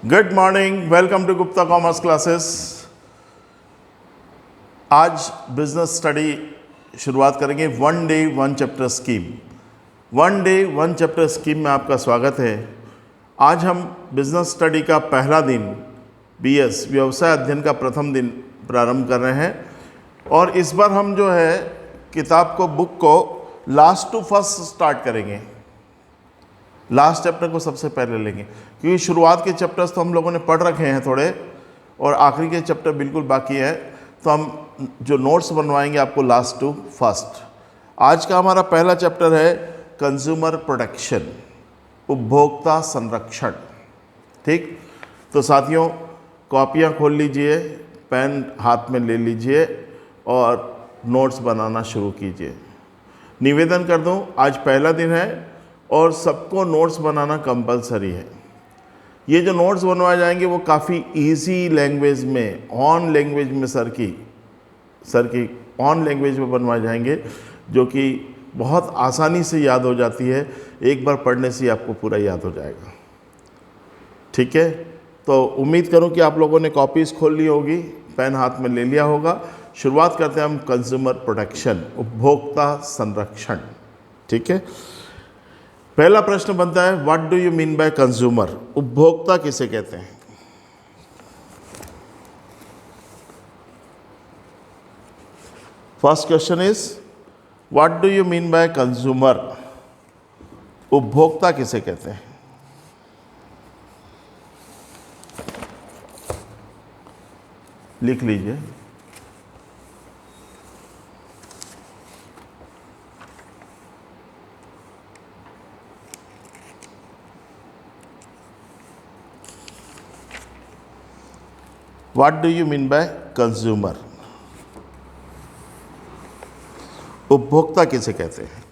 Good morning, welcome to Gupta commerce classes. आज business study शुरुआत करेंगे one day one chapter scheme. One day one chapter scheme में आपका स्वागत है। आज हम बिजनेस स्टडी का पहला दिन बीएस व्यवसाय अध्ययन का प्रथम दिन प्रारंभ कर रहे हैं और इस बार हम जो है किताब को बुक को लास्ट टू फर्स्ट स्टार्ट करेंगे। लास्ट चैप्टर को सबसे पहले लेंगे क्योंकि शुरुआत के चैप्टर्स तो हम लोगों ने पढ़ रखे हैं थोड़े और आखिरी के चैप्टर बिल्कुल बाकी है, तो हम जो नोट्स बनवाएंगे आपको लास्ट टू फर्स्ट। आज का हमारा पहला चैप्टर है कंज्यूमर प्रोटेक्शन, उपभोक्ता संरक्षण। ठीक, तो साथियों कॉपियाँ खोल लीजिए, पेन हाथ में ले लीजिए और नोट्स बनाना शुरू कीजिए। निवेदन कर दूं, आज पहला दिन है और सबको नोट्स बनाना कंपलसरी है। ये जो नोट्स बनवाए जाएंगे वो काफ़ी इजी लैंग्वेज में, ऑन लैंग्वेज में सर की ऑन लैंग्वेज में बनवाए जाएंगे, जो कि बहुत आसानी से याद हो जाती है। एक बार पढ़ने से ही आपको पूरा याद हो जाएगा। ठीक है, तो उम्मीद करूं कि आप लोगों ने कॉपीज़ खोल ली होगी, पेन हाथ में ले लिया होगा। शुरुआत करते हैं हम कंज्यूमर प्रोटेक्शन, उपभोक्ता संरक्षण। ठीक है, पहला प्रश्न बनता है what do you mean by consumer, उपभोक्ता किसे कहते हैं। First question is what do you mean by consumer, उपभोक्ता किसे कहते हैं। लिख लीजिए। What do you mean by consumer? उपभोक्ता किसे कहते हैं,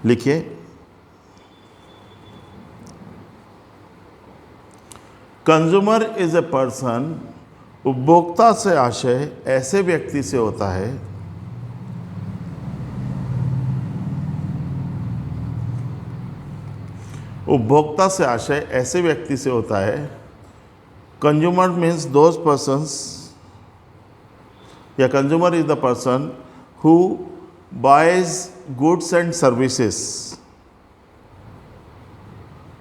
लिखिए। कंज्यूमर इज ए पर्सन, उपभोक्ता से आशय ऐसे व्यक्ति से होता है उपभोक्ता से आशय ऐसे व्यक्ति से होता है। कंज्यूमर मीन्स दोज पर्सन्स, या consumer is the person who buys goods and services,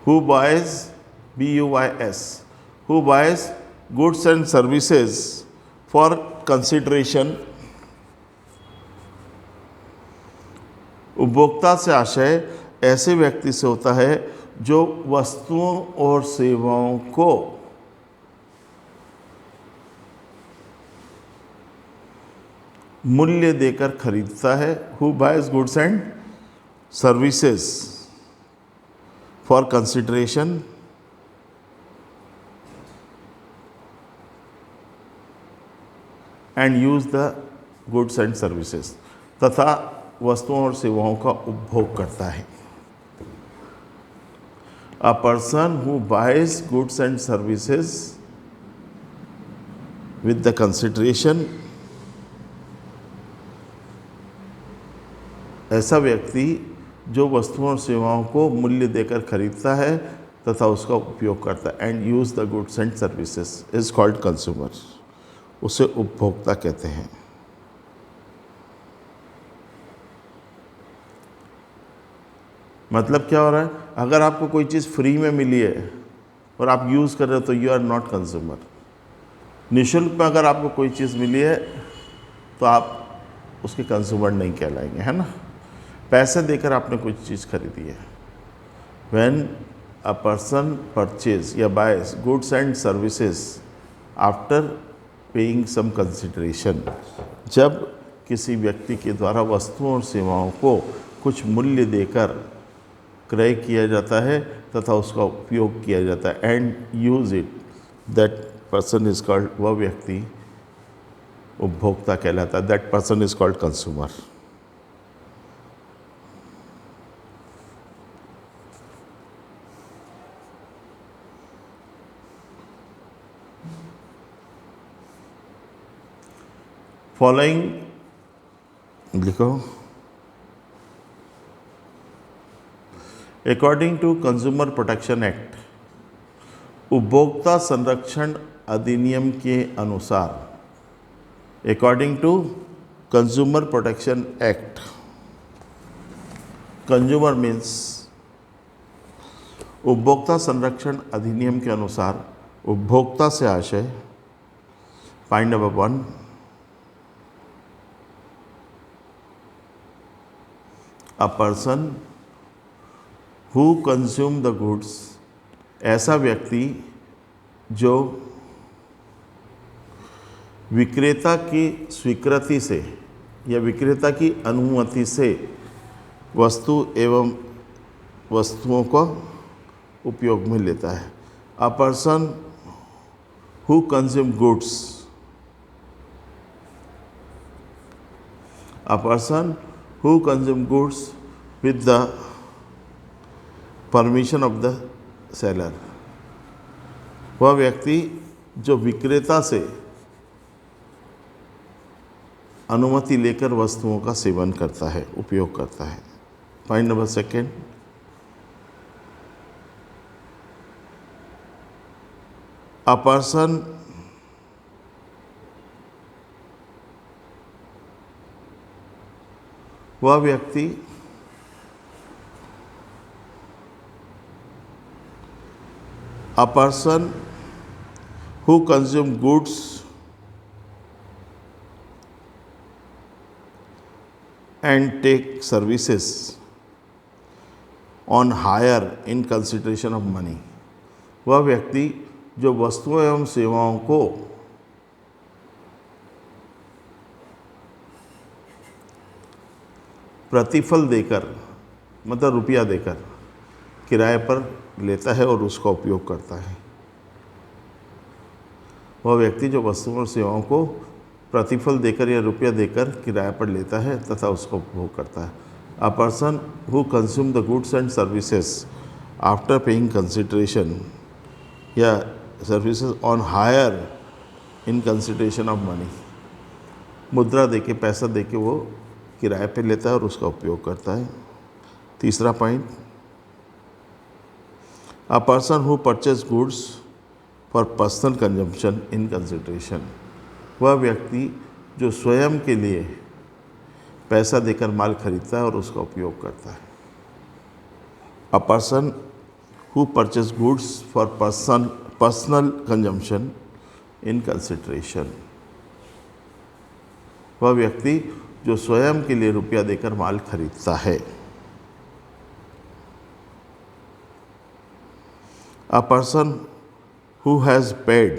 who buys BUYS, who buys goods and services for consideration. उपभोक्ता से आशय ऐसे व्यक्ति से होता है जो वस्तुओं और सेवाओं को मूल्य देकर खरीदता है। Who buys goods and services for consideration and use the goods and services, तथा वस्तुओं और सेवाओं का उपभोग करता है। A person who buys goods and services with the consideration, ऐसा व्यक्ति जो वस्तुओं और सेवाओं को मूल्य देकर खरीदता है तथा उसका उपयोग करता है, and use the goods and services is called consumer, उसे उपभोक्ता कहते हैं। मतलब क्या हो रहा है, अगर आपको कोई चीज़ फ्री में मिली है और आप यूज़ कर रहे हो तो यू आर नॉट कंज्यूमर। निःशुल्क में अगर आपको कोई चीज़ मिली है तो आप उसके कंज्यूमर नहीं कहलाएंगे, है ना। पैसे देकर आपने कुछ चीज़ खरीदी है। व्हेन अ पर्सन परचेज या buys goods and services after paying some consideration, जब किसी व्यक्ति के द्वारा वस्तुओं और सेवाओं को कुछ मूल्य देकर क्रय किया जाता है तथा उसका उपयोग किया जाता है, and use it, that person is called, वह व्यक्ति उपभोक्ता कहलाता है। That person is called consumer. Following लिखो। According to consumer protection act, उपभोक्ता संरक्षण अधिनियम के अनुसार, according to consumer protection act, consumer means उपभोक्ता संरक्षण अधिनियम के अनुसार उपभोक्ता से आशय, point number 1, a person who consume the goods, ऐसा व्यक्ति जो विक्रेता की स्वीकृति से या विक्रेता की अनुमति से वस्तु एवं वस्तुओं को उपयोग में लेता है। A person who consume goods, a person who consume goods with the permission of the seller, वह व्यक्ति जो विक्रेता से अनुमति लेकर वस्तुओं का सेवन करता है, उपयोग करता है। पॉइंट नंबर 2, अ पर्सन वह व्यक्ति a person who consume goods and take services on hire in consideration of money, वह व्यक्ति जो वस्तुओं एवं सेवाओं को प्रतिफल देकर, मतलब रुपया देकर किराए पर लेता है और उसका उपयोग करता है। वह व्यक्ति जो वस्तुओं और सेवाओं को प्रतिफल देकर या रुपया देकर किराए पर लेता है तथा उसका उपभोग करता है। A person who consume the goods and services after paying consideration या services on hire in consideration of money, मुद्रा देके, पैसा देके वो किराए पे लेता है और उसका उपयोग करता है। तीसरा point, a person who purchase goods for personal consumption in consideration, वह व्यक्ति जो स्वयं के लिए पैसा देकर माल खरीदता है और उसका उपयोग करता है। A person who purchase goods for personal consumption in consideration, वह व्यक्ति जो स्वयं के लिए रुपया देकर माल खरीदता है। A person who has paid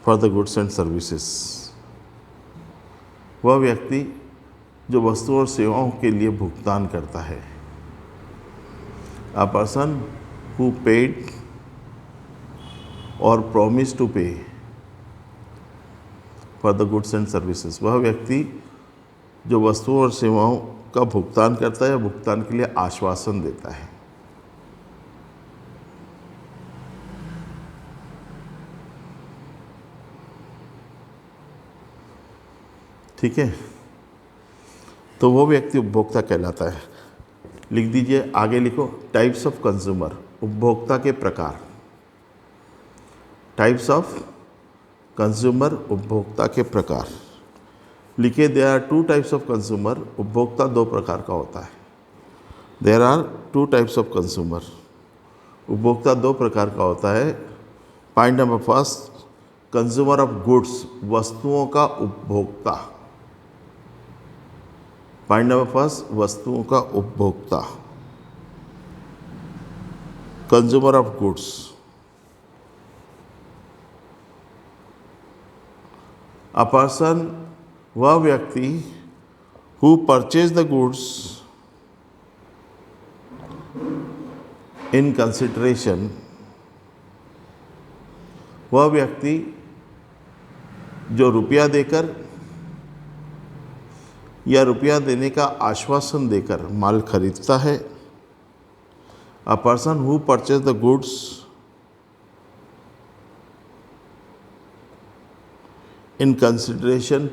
for the goods and services, वह व्यक्ति जो वस्तुओं और सेवाओं के लिए भुगतान करता है। A person who paid or promised to pay for the goods and services, वह व्यक्ति जो वस्तुओं और सेवाओं का भुगतान करता है या भुगतान के लिए आश्वासन देता है। ठीक है, तो वो व्यक्ति उपभोक्ता कहलाता है। लिख दीजिए, आगे लिखो, टाइप्स ऑफ कंज्यूमर, उपभोक्ता के प्रकार। टाइप्स ऑफ कंज्यूमर, उपभोक्ता के प्रकार। लिखिए, there are 2 types of consumer, उपभोक्ता 2 प्रकार का होता है। There are 2 types of consumer, उपभोक्ता 2 प्रकार का होता है। Point number 1, consumer of goods, वस्तुओं का उपभोक्ता। पॉइंट नंबर 1, वस्तुओं का उपभोक्ता, consumer of goods. A person, वह व्यक्ति who purchase the goods in consideration, वह व्यक्ति जो रुपया देकर या रुपया देने का आश्वासन देकर माल खरीदता है। A person who purchase the goods in consideration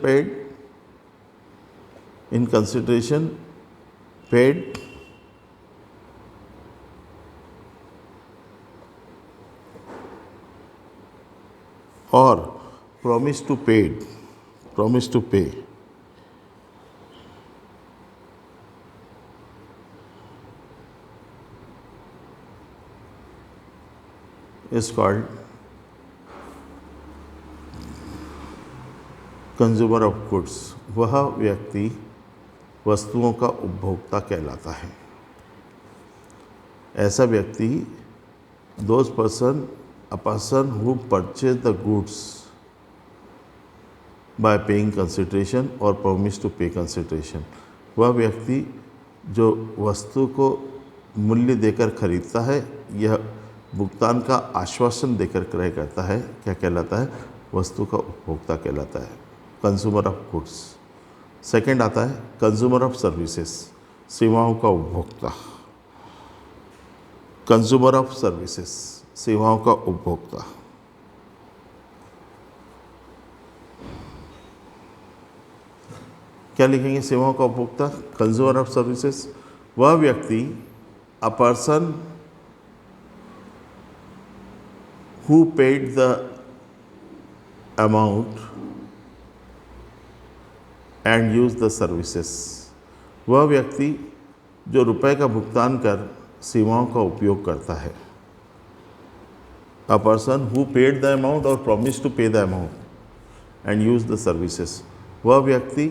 paid और प्रॉमिस टू पे is called consumer of goods. वह व्यक्ति वस्तुओं का उपभोक्ता कहलाता है। ऐसा व्यक्ति those person a person who purchase the goods by paying consideration or promise to pay consideration, वह व्यक्ति जो वस्तु को मूल्य देकर खरीदता है, यह भुगतान का आश्वासन देकर क्रय करता है, क्या कहलाता है? वस्तु का उपभोक्ता कहलाता है, कंज्यूमर ऑफ गुड्स। सेकंड आता है कंज्यूमर ऑफ सर्विसेज, सेवाओं का उपभोक्ता। कंज्यूमर ऑफ सर्विसेज, सेवाओं का उपभोक्ता। क्या लिखेंगे? सेवाओं का उपभोक्ता, कंज्यूमर ऑफ सर्विसेज। वह व्यक्ति a person who paid the amount and used the services, वह व्यक्ति जो रुपए का भुगतान कर सेवाओं का उपयोग करता है। A person who paid the amount or promised to pay the amount and used the services, वह व्यक्ति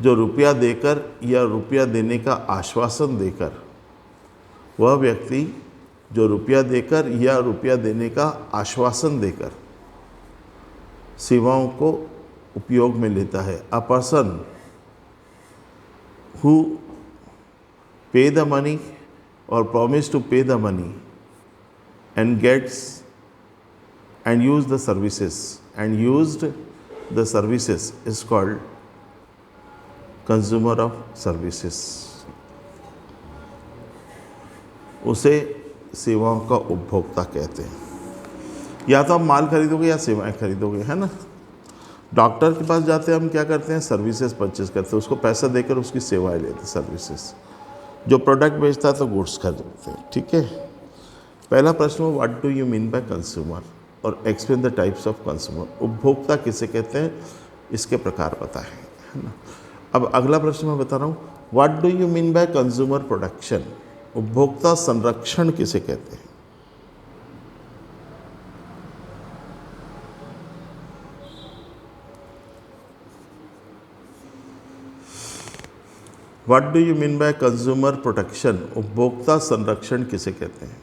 जो रुपया देकर या रुपया देने का आश्वासन देकर, वह व्यक्ति जो रुपया देकर या रुपया देने का आश्वासन देकर सेवाओं को उपयोग में लेता है। A person who pay the money और promise to pay the money and gets and use the services and used the services is called consumer of services. उसे सेवाओं का उपभोक्ता कहते हैं। या तो आप माल खरीदोगे या सेवाएं खरीदोगे, है ना। डॉक्टर के पास जाते हैं, हम क्या करते हैं? सर्विसेज परचेज करते हैं, उसको पैसा देकर उसकी सेवाएं लेते हैं, सर्विसेज। जो प्रोडक्ट बेचता है तो गुड्स खरीदते हैं, ठीक है। पहला प्रश्न, what do you mean by consumer, और explain the types of consumer. उपभोक्ता किसे कहते हैं, इसके प्रकार बताएं, है ना। अब अगला प्रश्न मैं बता रहा हूँ, what do you mean by consumer protection, उपभोक्ता संरक्षण किसे कहते हैं। What do you mean by consumer protection, उपभोक्ता संरक्षण किसे कहते हैं।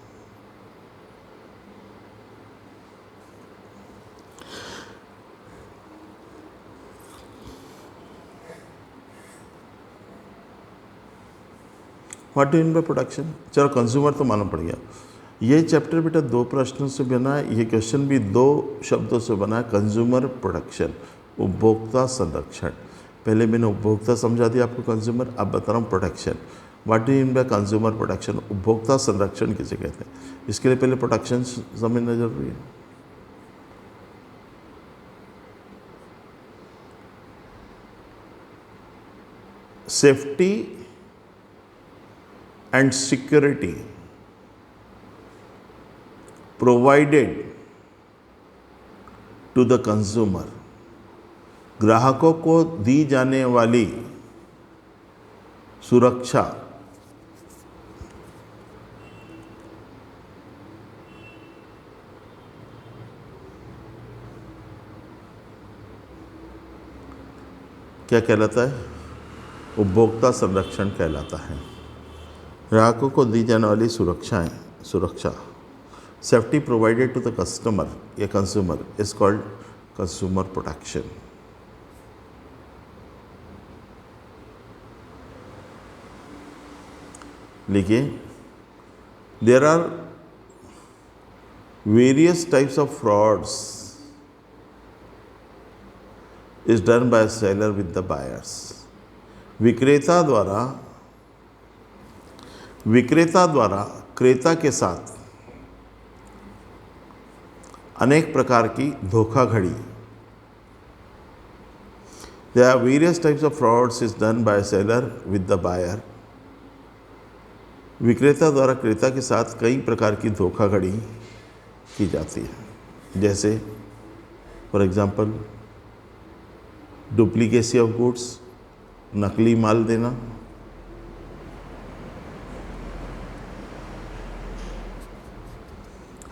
What do you mean bye protection. चलो कंज्यूमर तो मालूम पड़ गया। ये चैप्टर बेटा 2 प्रश्नों से बना है, ये क्वेश्चन भी 2 शब्दों से बना है, कंज्यूमर प्रोटेक्शन, उपभोक्ता संरक्षण। पहले मैंने उपभोक्ता समझा दिया आपको कंज्यूमर, अब बता रहा हूँ protection. What do you mean by consumer protection, उपभोक्ता संरक्षण किसे कहते हैं। इसके लिए पहले प्रोटेक्शन समझना जरूरी है। Safety and security provided to the consumer, ग्राहकों को दी जाने वाली सुरक्षा क्या कहलाता है? उपभोक्ता संरक्षण कहलाता है। ग्राहकों को दी जाने वाली सुरक्षा, safety provided to the customer या consumer is called consumer protection. लिखिए, there are various types of frauds is done by seller with the buyers. विक्रेता द्वारा क्रेता के साथ अनेक प्रकार की धोखाधड़ी। There are various types of frauds is done by seller with the buyer. विक्रेता द्वारा क्रेता के साथ कई प्रकार की धोखाधड़ी की जाती है। जैसे for example duplicacy of goods, नकली माल देना,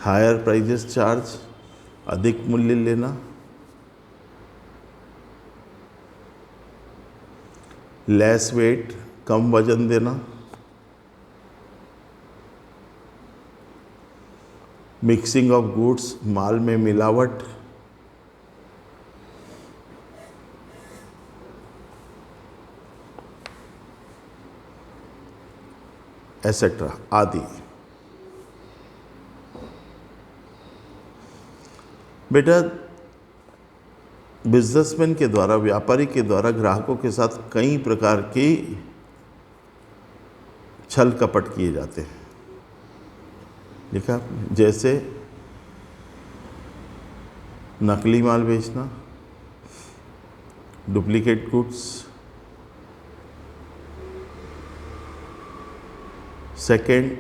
हायर प्राइजेस चार्ज, अधिक मूल्य लेना, लेस वेट, कम वजन देना, मिक्सिंग ऑफ गुड्स, माल में मिलावट, एसेट्रा आदि। बेटा, बिजनेसमैन के द्वारा, व्यापारी के द्वारा ग्राहकों के साथ कई प्रकार की छल कपट किए जाते हैं। लिखा आपने? जैसे नकली माल बेचना, डुप्लीकेट गुड्स, सेकेंड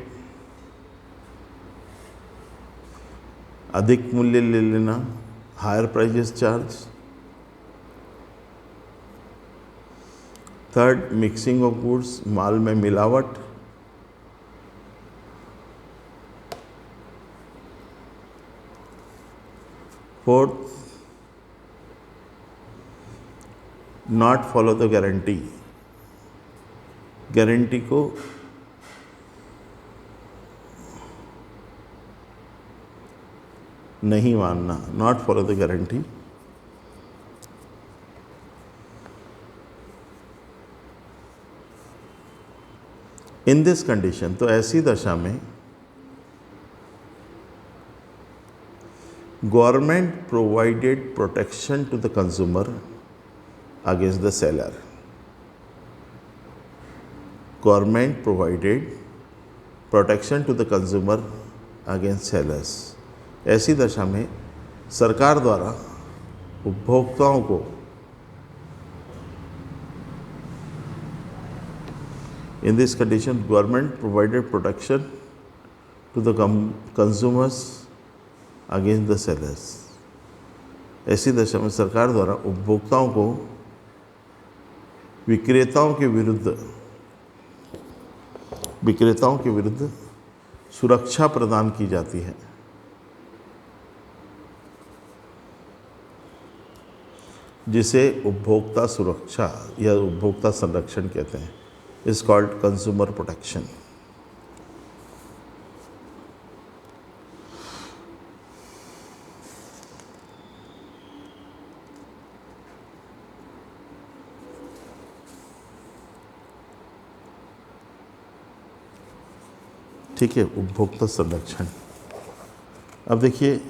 अधिक मूल्य ले लेना, higher prices charge, third mixing of goods, माल में मिलावट, fourth not follow the guarantee, guarantee को नहीं मानना, not follow the guarantee. In this condition, तो ऐसी दशा में government provided protection to the consumer against the seller. Government provided protection to the consumer against sellers. ऐसी दशा में सरकार द्वारा उपभोक्ताओं को in this condition government provided protection to the consumers against the sellers. ऐसी दशा में सरकार द्वारा उपभोक्ताओं को विक्रेताओं के विरुद्ध सुरक्षा प्रदान की जाती है। जिसे उपभोक्ता सुरक्षा या उपभोक्ता संरक्षण कहते हैं, इज कॉल्ड कंज्यूमर प्रोटेक्शन। ठीक है, उपभोक्ता संरक्षण। अब देखिए,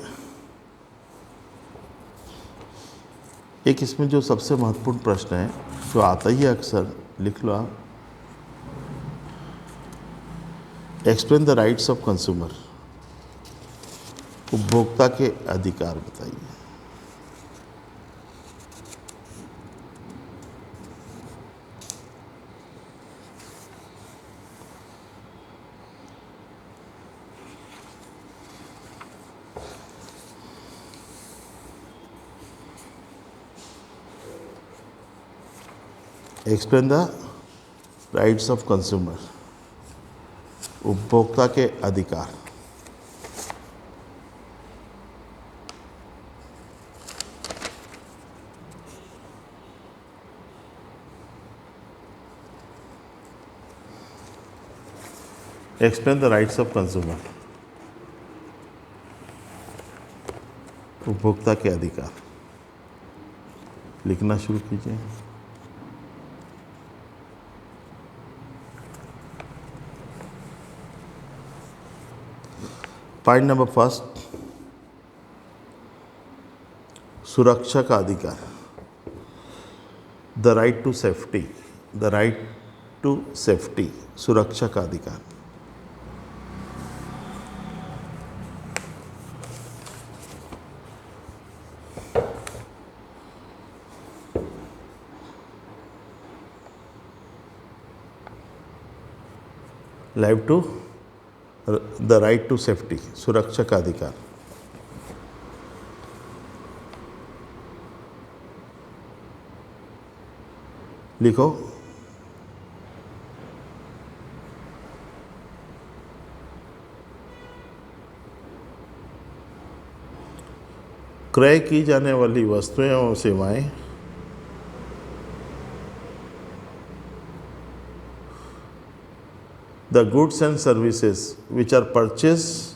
एक इसमें जो सबसे महत्वपूर्ण प्रश्न है, जो आता ही है अक्सर, लिख लो आप, explain the rights of consumer. उपभोक्ता के अधिकार बताइए। Explain the rights of consumer, उपभोक्ता के अधिकार। Explain the rights of consumer, उपभोक्ता के अधिकार। लिखना शुरू कीजिए। पॉइंट नंबर फर्स्ट, सुरक्षा का अधिकार, the right to safety, the right to safety, सुरक्षा का अधिकार। द राइट टू सेफ्टी, सुरक्षा का अधिकार। लिखो। क्रय की जाने वाली वस्तुएं और सेवाएं the goods and services which are purchased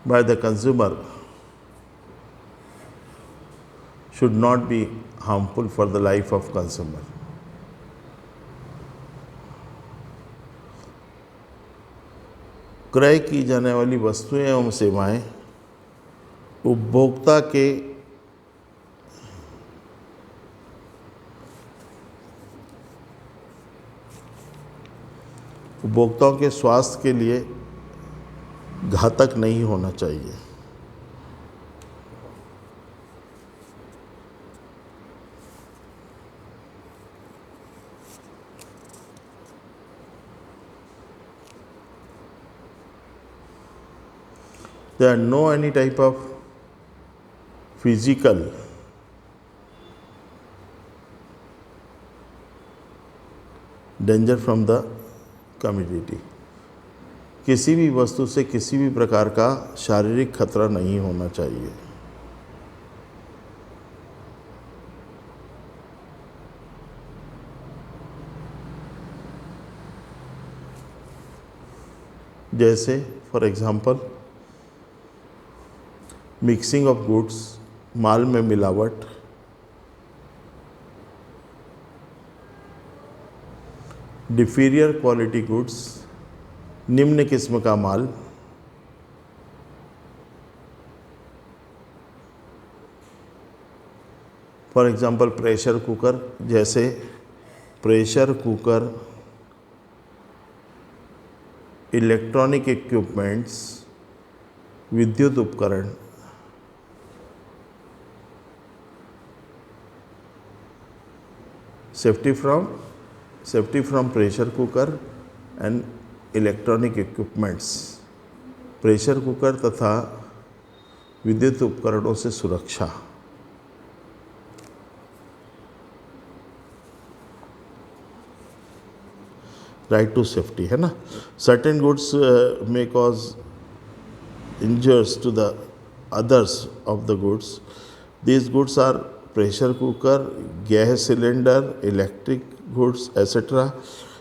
by the consumer should not be harmful for the life of consumer. क्रय की जाने वाली वस्तुएं एवं सेवाएं उपभोक्ताओं के स्वास्थ्य के लिए घातक नहीं होना चाहिए। There are no any type of physical danger from the commodity. किसी भी वस्तु से किसी भी प्रकार का शारीरिक खतरा नहीं होना चाहिए। जैसे for example mixing of goods, माल में मिलावट, डिफीरियर क्वालिटी गुड्स, निम्न किस्म का माल, फॉर एग्जांपल प्रेशर कुकर, जैसे प्रेशर कुकर, इलेक्ट्रॉनिक इक्विपमेंट्स, विद्युत उपकरण, safety from pressure cooker and electronic equipments, pressure cooker तथा विद्युत उपकरणों से सुरक्षा। राइट टू सेफ्टी है ना। Certain goods may cause injures to the others of the goods. These goods are pressure cooker, gas cylinder, electric goods, etc.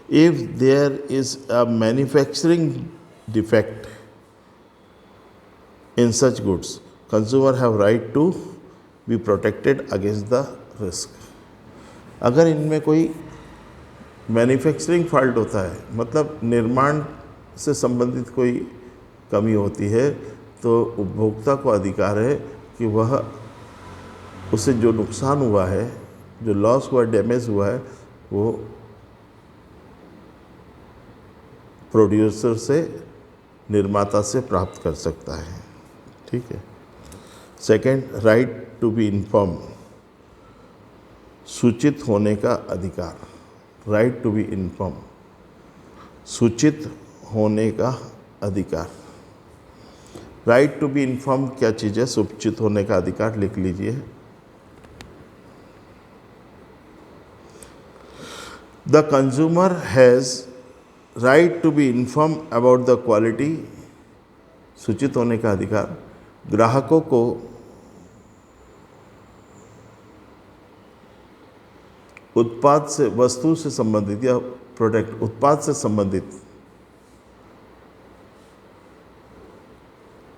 If there is a manufacturing defect in such goods, consumer have right to be protected against the risk. अगर इनमें कोई manufacturing fault होता है, मतलब निर्माण से संबंधित कोई कमी होती है, तो उपभोक्ता को अधिकार है कि वह उसे जो नुकसान हुआ है, जो लॉस हुआ, डैमेज हुआ है, वो प्रोड्यूसर से, निर्माता से प्राप्त कर सकता है। ठीक है। Second, right to be inform, सूचित होने का अधिकार। राइट टू बी इन्फॉर्म, सूचित होने का अधिकार। राइट टू बी इन्फॉर्म क्या चीज़ है? सूचित होने का अधिकार लिख लीजिए। The consumer has right to be inform about the quality, सूचित होने का अधिकार ग्राहकों को उत्पाद से, वस्तु से संबंधित या प्रोडक्ट, उत्पाद से संबंधित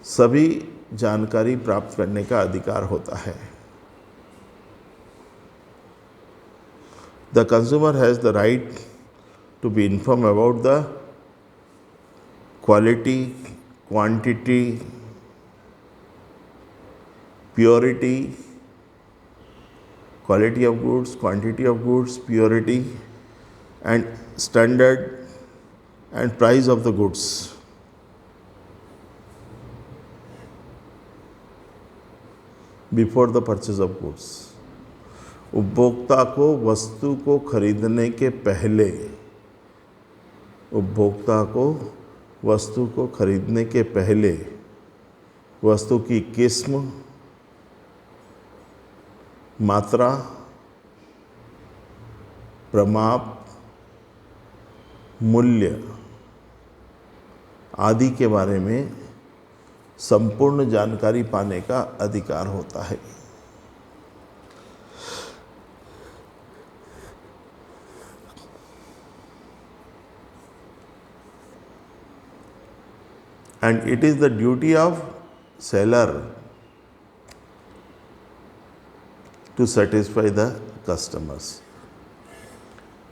सभी जानकारी प्राप्त करने का अधिकार होता है। The consumer has the right to be inform about the quality, quantity, purity, quality of goods, quantity of goods, purity and standard and price of the goods. Before the purchase of goods. उपभोक्ता को वस्तु को खरीदने के पहले, उपभोक्ता को वस्तु को खरीदने के पहले वस्तु की किस्म, मात्रा, प्रमाप, मूल्य आदि के बारे में संपूर्ण जानकारी पाने का अधिकार होता है। And it is the duty of seller to satisfy the customers.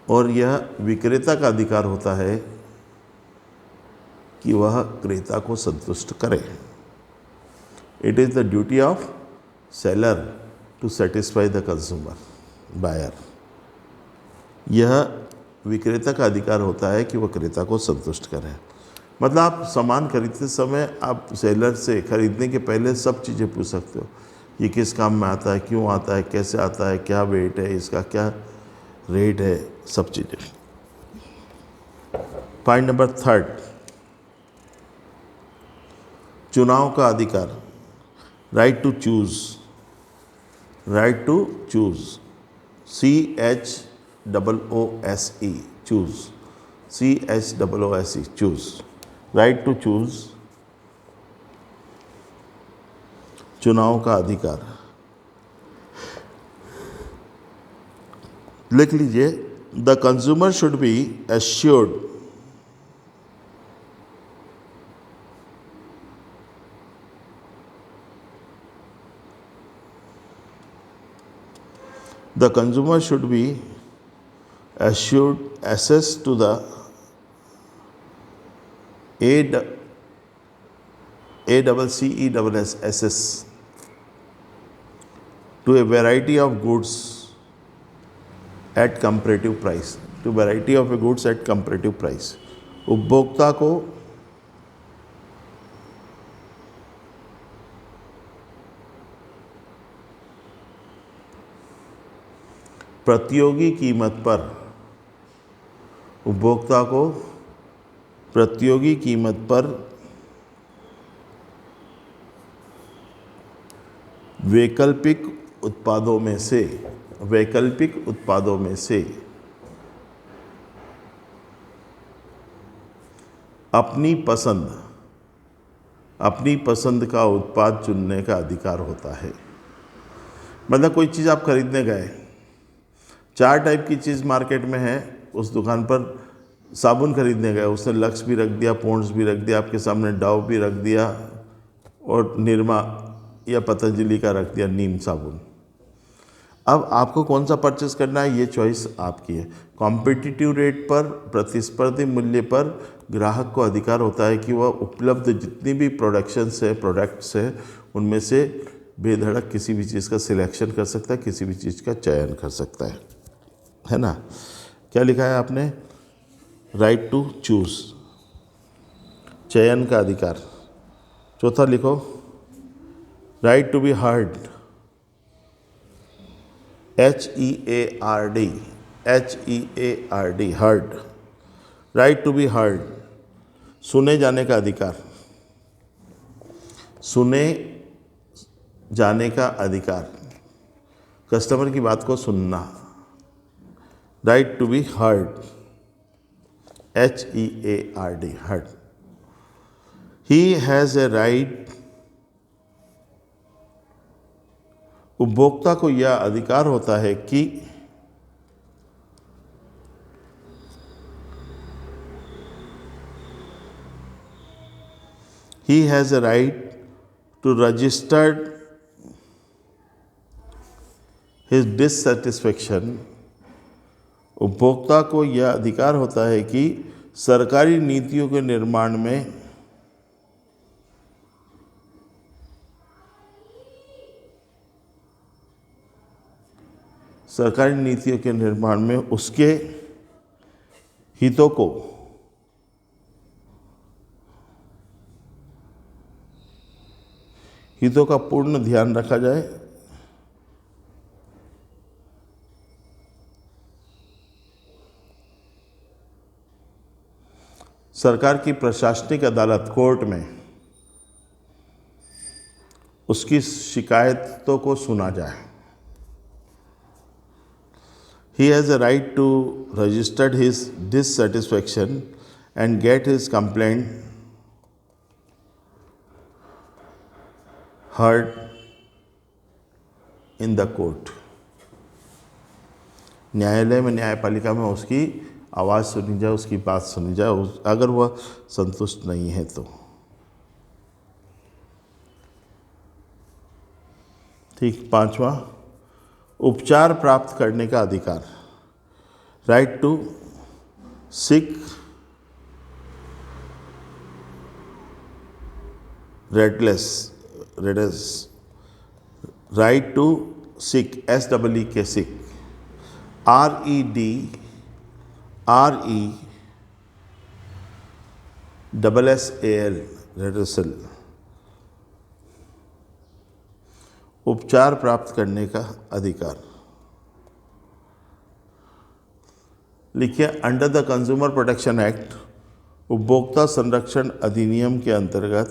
और यह विक्रेता का अधिकार होता है कि वह क्रेता को संतुष्ट करे। It is the duty of seller to satisfy the consumer, buyer. यह विक्रेता का अधिकार होता है कि वह क्रेता को संतुष्ट करे। मतलब आप सामान खरीदते समय आप सेलर से खरीदने के पहले सब चीज़ें पूछ सकते हो। ये किस काम में आता है, क्यों आता है, कैसे आता है, क्या वेट है, इसका क्या रेट है, सब चीज़ें। पॉइंट नंबर 3, चुनाव का अधिकार, right to choose, right to choose, CHOOSE, choose, CHOOSE, choose, right to choose, चुनाव का अधिकार। लिख लीजिए, the consumer should be assured the consumer should be assured access to the access to a variety of goods at comparative price, to variety of goods at comparative price। उपभोक्ता को प्रतियोगी कीमत पर, उपभोक्ता को प्रतियोगी कीमत पर वैकल्पिक उत्पादों में से अपनी पसंद का उत्पाद चुनने का अधिकार होता है। मतलब कोई चीज़ आप खरीदने गए, 4 टाइप की चीज़ मार्केट में है, उस दुकान पर साबुन खरीदने गए, उसने लक्स भी रख दिया, पॉन्ड्स भी रख दिया, आपके सामने डव भी रख दिया और निरमा या पतंजलि का रख दिया नीम साबुन। अब आपको कौन सा परचेस करना है, ये चॉइस आपकी है। कॉम्पिटिटिव रेट पर, प्रतिस्पर्धी मूल्य पर ग्राहक को अधिकार होता है कि वह उपलब्ध जितनी भी प्रोडक्ट्स है उनमें से बेधड़क किसी भी चीज़ का सिलेक्शन कर सकता है, किसी भी चीज़ का चयन कर सकता है ना। क्या लिखा है आपने, राइट टू चूज, चयन का अधिकार। चौथा लिखो, right to be heard, HEARD, heard, right to be heard, सुने जाने का अधिकार, सुने जाने का अधिकार, कस्टमर की बात को सुनना, right to be heard, HEARD, heard. He has a right, उपभोक्ता को यह अधिकार होता है कि he has a right to register his dissatisfaction, उपभोक्ता को यह अधिकार होता है कि सरकारी नीतियों के निर्माण में उसके हितों का पूर्ण ध्यान रखा जाए। सरकार की प्रशासनिक अदालत, कोर्ट में उसकी शिकायतों को सुना जाए। He has a right to register his dissatisfaction and get his complaint heard in the court. न्यायालय में, न्यायपालिका में उसकी आवाज़ सुनी जाए, उसकी बात सुनी जाए, अगर वह संतुष्ट नहीं है तो। ठीक। 5वां, उपचार प्राप्त करने का अधिकार, right to seek रेडलेस, right to seek, SEEK, REDRESSAL, रेडसल, उपचार प्राप्त करने का अधिकार। लिखिए, under the consumer protection act, उपभोक्ता संरक्षण अधिनियम के अंतर्गत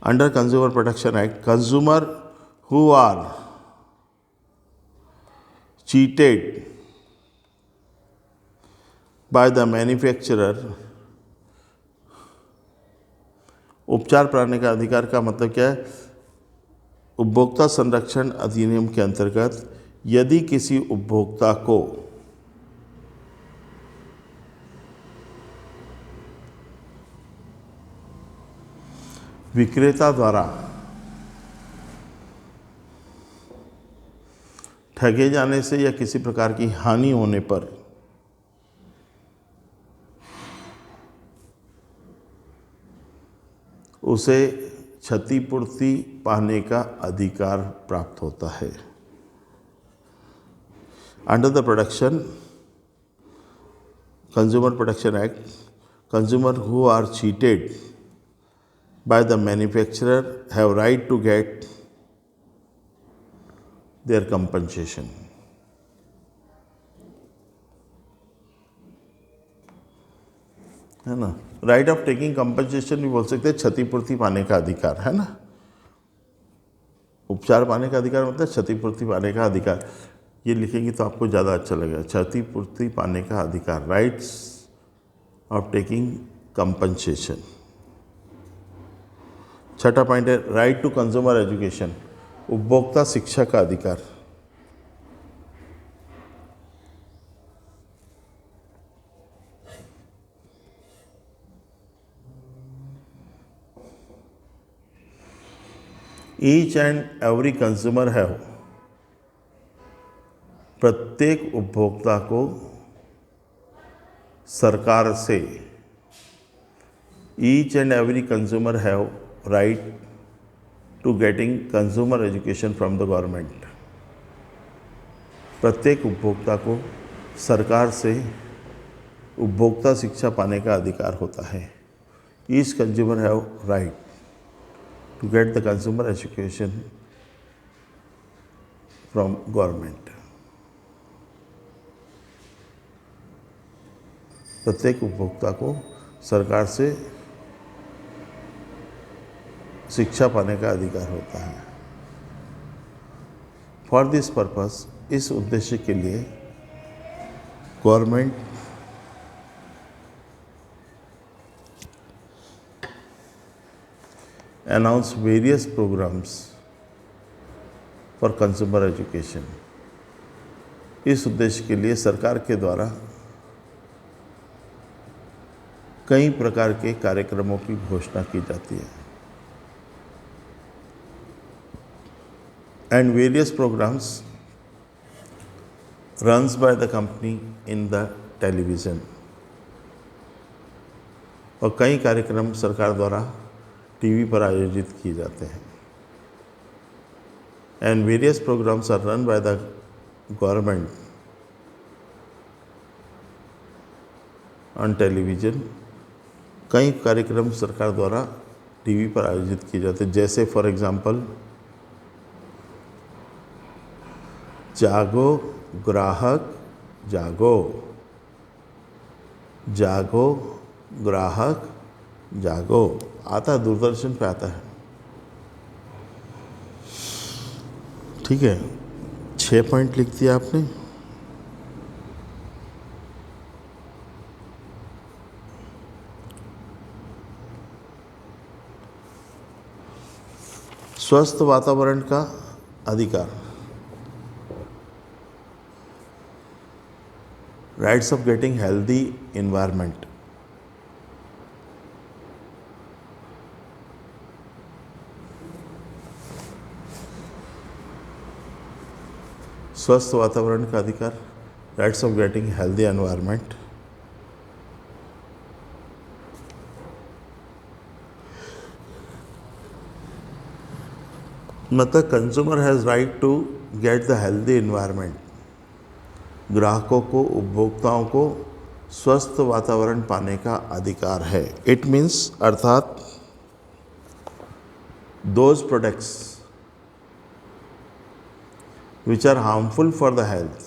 Under Consumer Protection Act, consumer who are cheated by the manufacturer, उपचार पाने का अधिकार का मतलब क्या है? उपभोक्ता संरक्षण अधिनियम के अंतर्गत यदि किसी उपभोक्ता को विक्रेता द्वारा ठगे जाने से या किसी प्रकार की हानि होने पर उसे क्षतिपूर्ति पाने का अधिकार प्राप्त होता है। Under the consumer protection act, consumer who are cheated by the manufacturer have right to get their compensation. है ना, राइट ऑफ टेकिंग कंपनसेशन भी बोल सकते हैं, क्षतिपूर्ति पाने का अधिकार, है ना। उपचार पाने का अधिकार मतलब क्षतिपूर्ति पाने का अधिकार। ये लिखेंगे तो आपको ज़्यादा अच्छा लगेगा, क्षतिपूर्ति पाने का अधिकार, राइट्स ऑफ टेकिंग कंपनसेशन। 6ठा पॉइंट है राइट टू कंज्यूमर एजुकेशन, उपभोक्ता शिक्षा का अधिकार। Each and every consumer have, प्रत्येक उपभोक्ता को सरकार से, each and every consumer have right to getting consumer education from the government, प्रत्येक उपभोक्ता को सरकार से उपभोक्ता शिक्षा पाने का अधिकार होता है। Each consumer have right to get the consumer education from government, प्रत्येक उपभोक्ता को सरकार से शिक्षा पाने का अधिकार होता है। फॉर दिस पर्पस, इस उद्देश्य के लिए government announce various programs for consumer education. इस उद्देश्य के लिए सरकार के द्वारा कई प्रकार के कार्यक्रमों की घोषणा की जाती है। And various programs runs by the company in the television, और कई कार्यक्रम सरकार द्वारा टीवी पर आयोजित किए जाते हैं। And various programs are run by the government on television, कई कार्यक्रम सरकार द्वारा टीवी पर आयोजित किए जाते हैं, जैसे फॉर एग्जाम्पल जागो ग्राहक जागो, जागो, ग्राहक जागो, आता है, दूरदर्शन पे आता है। ठीक है, 6 पॉइंट लिख दिया आपने। स्वस्थ वातावरण का अधिकार, rights of getting healthy environment, स्वस्थ वातावरण का अधिकार, rights of getting healthy environment, मतलब consumer has right to get the healthy environment, ग्राहकों को, उपभोक्ताओं को स्वस्थ वातावरण पाने का अधिकार है। इट मीन्स, अर्थात those products which are harmful for the health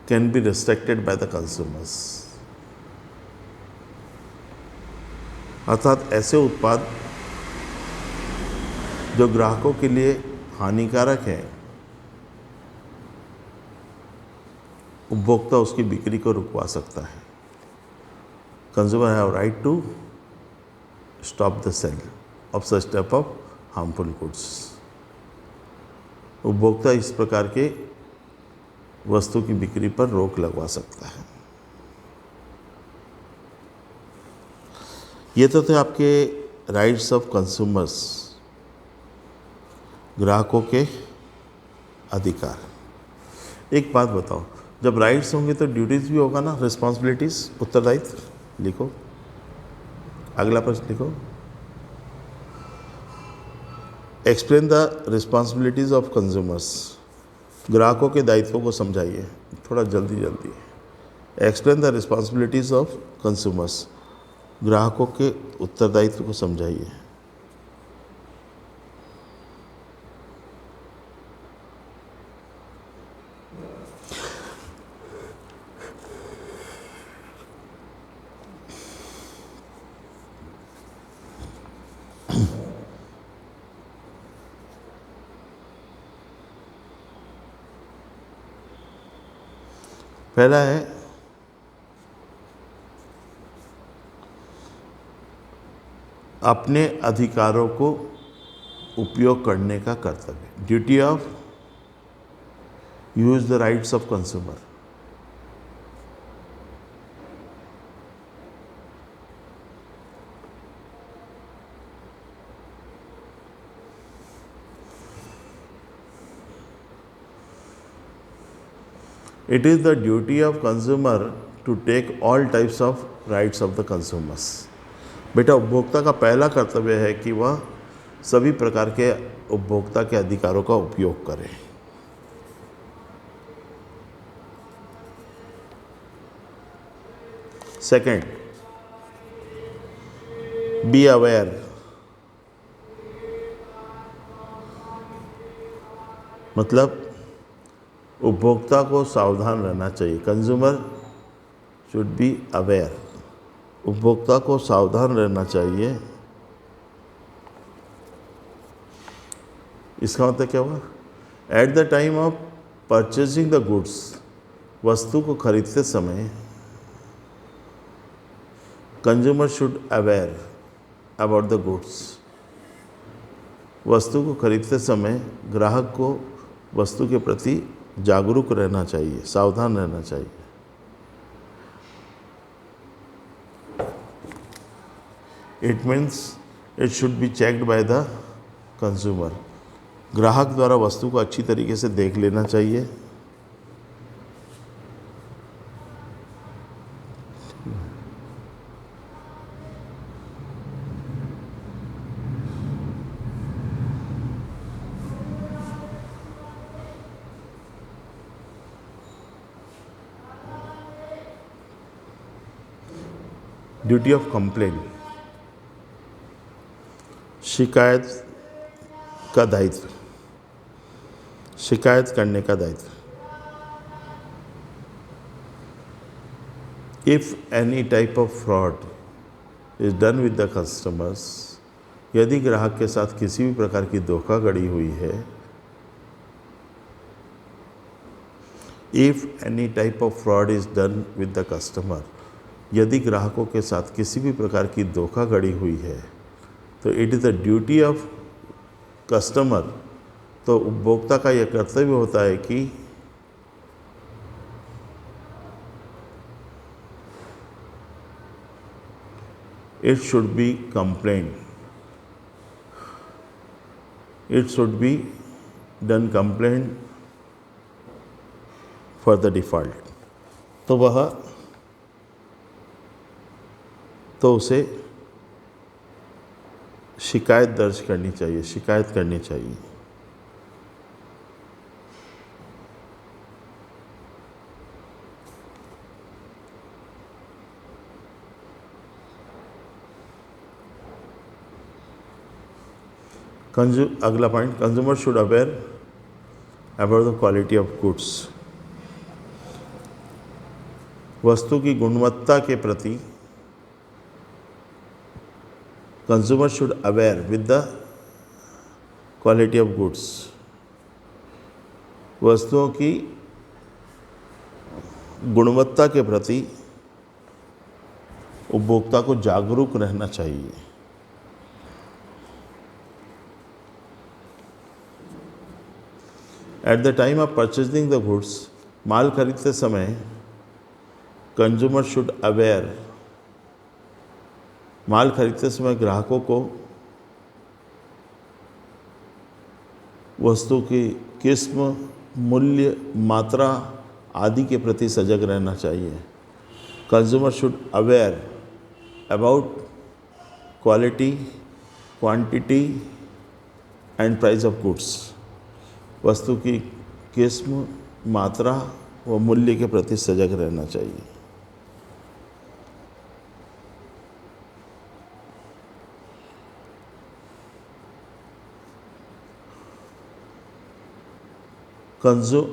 can be restricted by the consumers. अर्थात ऐसे उत्पाद जो ग्राहकों के लिए हानिकारक है, उपभोक्ता उसकी बिक्री को रुकवा सकता है। Consumer have right to stop the sale of such type of harmful goods. उपभोक्ता इस प्रकार के वस्तु की बिक्री पर रोक लगवा सकता है। ये तो थे आपके राइट्स ऑफ कंज्यूमर्स, ग्राहकों के अधिकार। एक बात बताओ, जब राइट्स होंगे तो ड्यूटीज भी होगा ना, रिस्पॉन्सिबिलिटीज, उत्तरदायित्व। लिखो, अगला प्रश्न लिखो, explain the responsibilities of consumers. ग्राहकों के दायित्वों को समझाइए, थोड़ा जल्दी जल्दी। Explain the responsibilities of consumers, ग्राहकों के उत्तरदायित्व को समझाइए। पहला है अपने अधिकारों को उपयोग करने का कर्तव्य, duty of use the rights of consumer. It is the duty of consumer to take all types of rights of the consumers। बेटा, उपभोक्ता का पहला कर्तव्य है कि वह सभी प्रकार के उपभोक्ता के अधिकारों का उपयोग करे। सेकंड, बी अवेयर, मतलब उपभोक्ता को सावधान रहना चाहिए। कंज्यूमर शुड बी अवेयर, उपभोक्ता को सावधान रहना चाहिए। इसका मतलब क्या हुआ? Eight the time of purchasing the goods, वस्तु को खरीदते समय consumer should aware about the goods. वस्तु को खरीदते समय ग्राहक को वस्तु के प्रति जागरूक रहना चाहिए, सावधान रहना चाहिए। It means it should be checked by the consumer. ग्राहक द्वारा वस्तु को अच्छी तरीके से देख लेना चाहिए। ड्यूटी ऑफ कंप्लेन, शिकायत का दायित्व, शिकायत करने का दायित्व। If any type of fraud is done with the customers, यदि ग्राहक के साथ किसी भी प्रकार की धोखाधड़ी हुई है, if any type of fraud is done with the customer, यदि ग्राहकों के साथ किसी भी प्रकार की धोखाधड़ी हुई है, तो it is the duty of customer, तो उपभोक्ता का यह कर्तव्य होता है कि it should be complained, it should be done complaint for the default, तो उसे शिकायत दर्ज करनी चाहिए, शिकायत करनी चाहिए। अगला point, consumer should aware about the quality of goods, वस्तु की गुणवत्ता के प्रति consumer should aware with the quality of goods, वस्तुओं की गुणवत्ता के प्रति उपभोक्ता को जागरूक रहना चाहिए। At the time of purchasing the goods, माल खरीदते समय कंज्यूमर शुड अवेयर, माल खरीदते समय ग्राहकों को वस्तु की किस्म, मूल्य, मात्रा आदि के प्रति सजग रहना चाहिए। Consumer should aware about quality, quantity and price of goods, वस्तु की किस्म, मात्रा व मूल्य के प्रति सजग रहना चाहिए।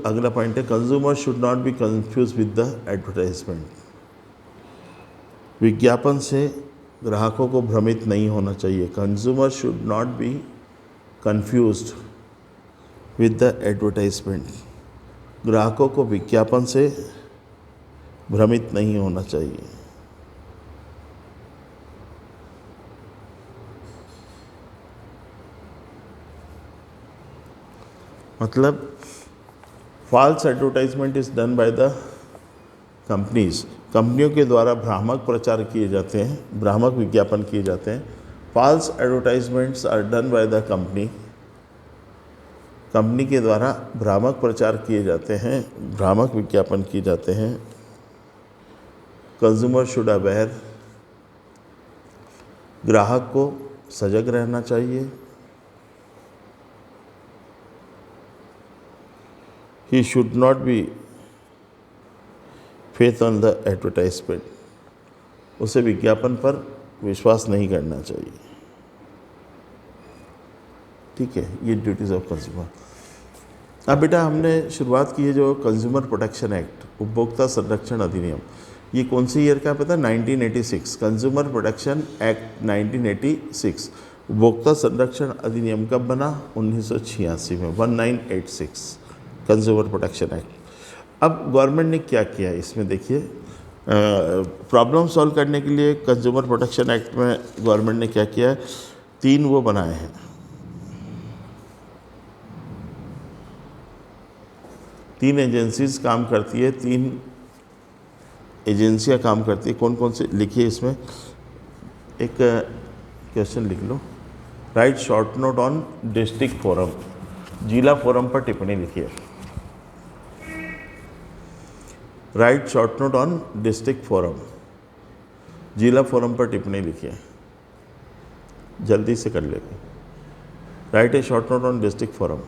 अगला पॉइंट है, consumer should not be confuse with the advertisement, विज्ञापन से ग्राहकों को भ्रमित नहीं होना चाहिए। Consumer should not be confused with the advertisement, ग्राहकों को विज्ञापन से भ्रमित नहीं होना चाहिए। मतलब false advertisement is done by the companies, कंपनियों के द्वारा भ्रामक प्रचार किए जाते हैं, भ्रामक विज्ञापन किए जाते हैं। False advertisements are done by the company, company के द्वारा भ्रामक प्रचार किए जाते हैं, भ्रामक विज्ञापन किए जाते हैं। कंज्यूमर शुड अवेयर, ग्राहक को सजग रहना चाहिए। He should not B faith on the advertisement, उसे विज्ञापन पर विश्वास नहीं करना चाहिए। ठीक है, ये ड्यूटीज़ ऑफ कंज्यूमर। अब बेटा हमने शुरुआत की है जो कंज्यूमर प्रोटेक्शन एक्ट, उपभोक्ता संरक्षण अधिनियम, ये कौन सी ईयर का है पता है? 1986, कंज्यूमर प्रोटेक्शन एक्ट 1986। उपभोक्ता संरक्षण अधिनियम कब बना? 1986 में, 1986 कंज्यूमर प्रोटेक्शन एक्ट। अब गवर्नमेंट ने क्या किया इसमें देखिए, प्रॉब्लम सॉल्व करने के लिए कंज्यूमर प्रोटेक्शन एक्ट में गवर्नमेंट ने क्या किया है, 3 वो बनाए हैं, 3 एजेंसीज काम करती है, 3 एजेंसियां काम करती है। कौन कौन से लिखिए इसमें, एक क्वेश्चन लिख लो, write short note on district forum, जिला फोरम पर टिप्पणी लिखिए। Write short note on district forum, जिला फोरम पर टिप्पणी लिखिए, जल्दी से कर लेंगे। Write a short note on district forum,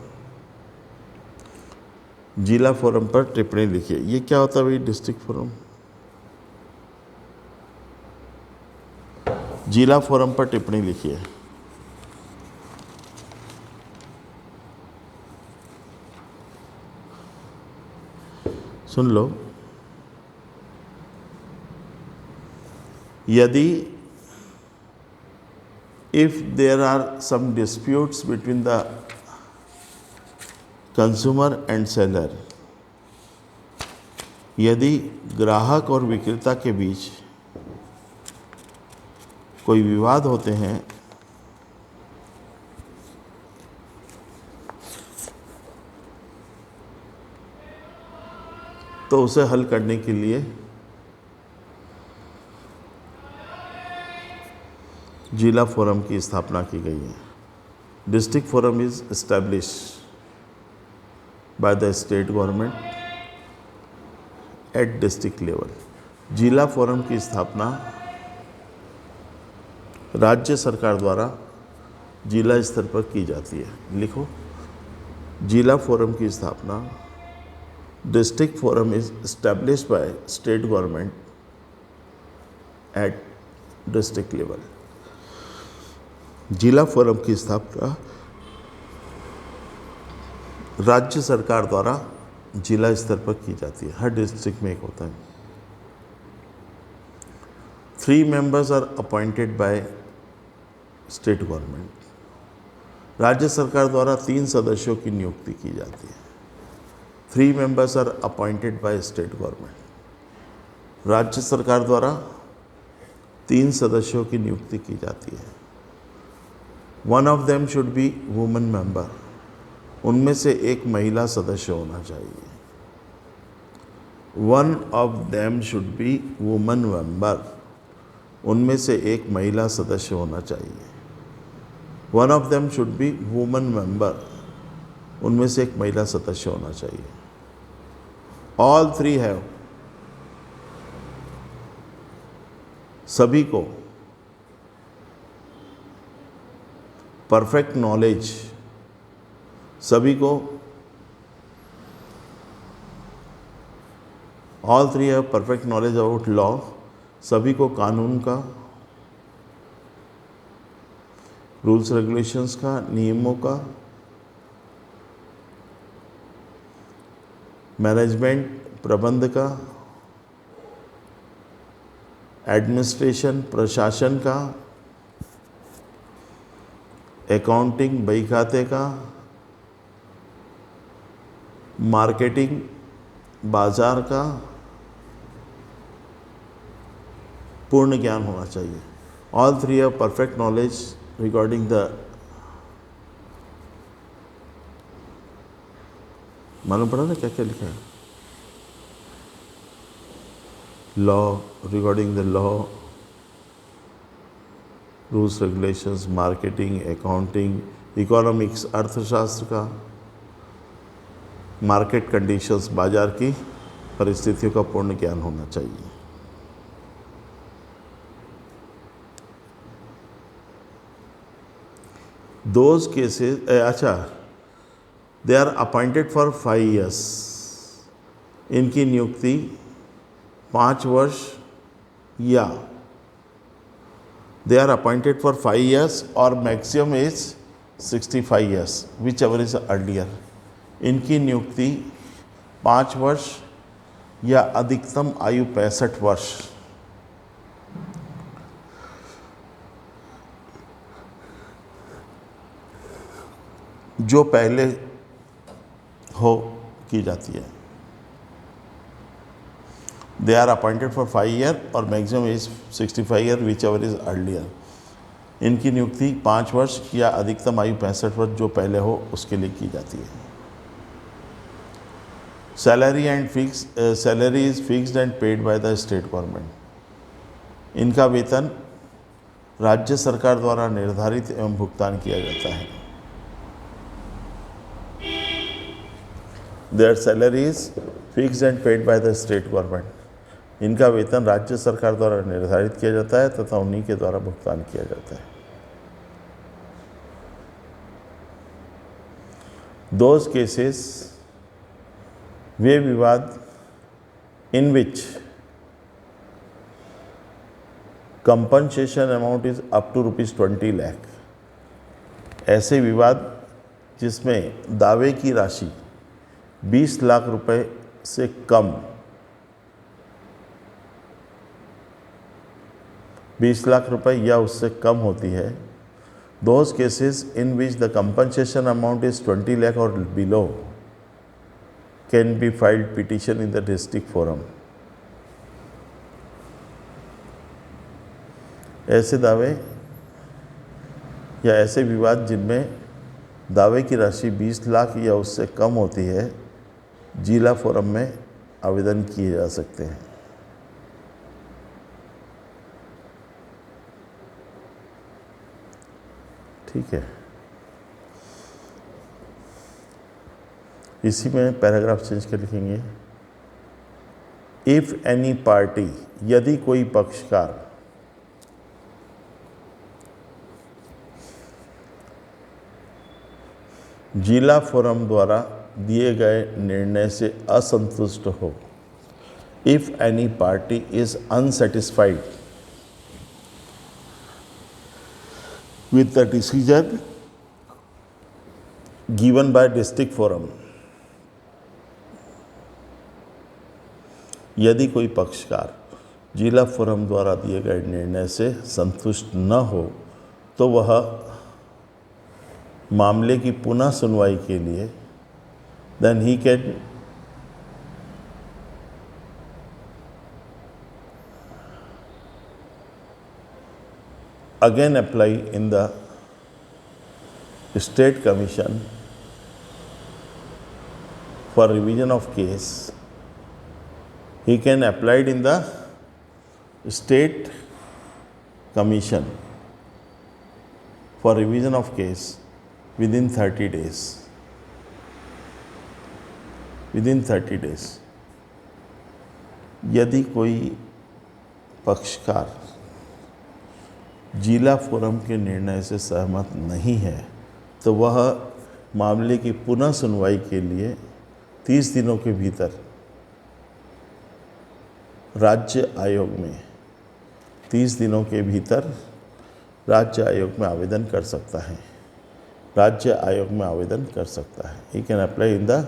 जिला फोरम पर टिप्पणी लिखिए। ये क्या होता है भाई डिस्ट्रिक्ट फोरम? जिला फोरम पर टिप्पणी लिखिए। सुन लो, यदि if there are some disputes between the consumer and seller, यदि ग्राहक और विक्रेता के बीच कोई विवाद होते हैं तो उसे हल करने के लिए जिला फोरम की स्थापना की गई है। District forum is establish bye the state government at district level. जिला फोरम की स्थापना राज्य सरकार द्वारा जिला स्तर पर की जाती है। लिखो, जिला फोरम की स्थापना district forum is established bye state government at district level. जिला फोरम की स्थापना राज्य सरकार द्वारा जिला स्तर पर की जाती है। हर डिस्ट्रिक्ट में एक होता है। 3 members are appointed by state government. राज्य सरकार द्वारा 3 सदस्यों की नियुक्ति की जाती है। 3 members are appointed by state government. राज्य सरकार द्वारा 3 सदस्यों की नियुक्ति की जाती है। One of them should be woman member। उनमें से एक महिला सदस्य होना चाहिए। One of them should be woman member। उनमें से एक महिला सदस्य होना चाहिए। One of them should be woman member। उनमें से एक महिला सदस्य होना चाहिए। All 3 have। सभी को परफेक्ट नॉलेज। सभी को all 3 have perfect knowledge about law. सभी को कानून का, रूल्स रेगुलेशंस का, नियमों का, मैनेजमेंट प्रबंध का, एडमिनिस्ट्रेशन प्रशासन का, अकाउंटिंग बही खाते का, मार्केटिंग बाजार का पूर्ण ज्ञान होना चाहिए। All 3 have perfect knowledge regarding the, मालूम पड़ा ना क्या क्या लिखा है? Law, regarding the law, rules regulations, marketing, accounting, economics अर्थशास्त्र का, मार्केट कंडीशंस बाजार की परिस्थितियों का पूर्ण ज्ञान होना चाहिए। दोज केसेस, अच्छा, they are appointed for 5 years। इनकी नियुक्ति 5 वर्ष या they are appointed for 5 years or maximum is 65 years, whichever is earlier। इनकी नियुक्ति 5 वर्ष या अधिकतम आयु 65 वर्ष जो पहले हो की जाती है। They are appointed for 5 years और maximum is 65 years, whichever is earlier। इनकी नियुक्ति 5 वर्ष या अधिकतम आयु 65 वर्ष जो पहले हो उसके लिए की जाती है। Salary is fixed and paid by the state government. इनका वेतन राज्य सरकार द्वारा निर्धारित एवं भुगतान किया जाता है। Their salary is fixed and paid by the state government। इनका वेतन राज्य सरकार द्वारा निर्धारित किया जाता है तथा उन्हीं के द्वारा भुगतान किया जाता है। Those cases वे विवाद in which compensation amount is up to ₹20 lakh। ऐसे विवाद जिसमें दावे की राशि 20 लाख रुपए से कम 20 लाख रुपए या उससे कम होती है, those cases in which the compensation amount is 20 lakh or below can be filed petition in the district forum. ऐसे दावे या ऐसे विवाद जिनमें दावे की राशि 20 लाख या उससे कम होती है, जिला फोरम में आवेदन किए जा सकते हैं। ठीक है, इसी में पैराग्राफ चेंज कर लिखेंगे। इफ एनी पार्टी, यदि कोई पक्षकार जिला फोरम द्वारा दिए गए निर्णय से असंतुष्ट हो, if any party is unsatisfied with the decision given by district forum, यदि कोई पक्षकार जिला फोरम द्वारा दिए गए निर्णय से संतुष्ट न हो तो वह मामले की पुनः सुनवाई के लिए then he can again apply in the state commission for revision of case. He can apply it in the state commission for revision of case within 30 days. Within 30 days. यदि कोई पक्षकार जिला फोरम के निर्णय से सहमत नहीं है तो वह मामले की पुनः सुनवाई के लिए 30 दिनों के भीतर राज्य आयोग में 30 दिनों के भीतर राज्य आयोग में आवेदन कर सकता है। राज्य आयोग में आवेदन कर सकता है। He can apply in the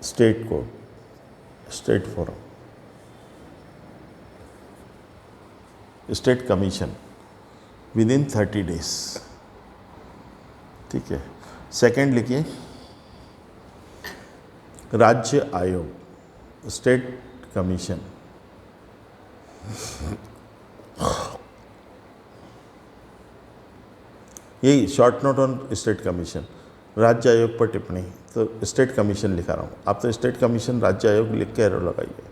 state court, state forum, state commission with in 30 days. ठीक है, सेकंड लिखिए, राज्य आयोग, स्टेट कमीशन। यही short note on state commission, राज्य आयोग पर टिप्पणी, तो स्टेट कमीशन लिखा रहा हूँ, आप तो स्टेट कमीशन राज्य आयोग लिख के एरो लगाइए।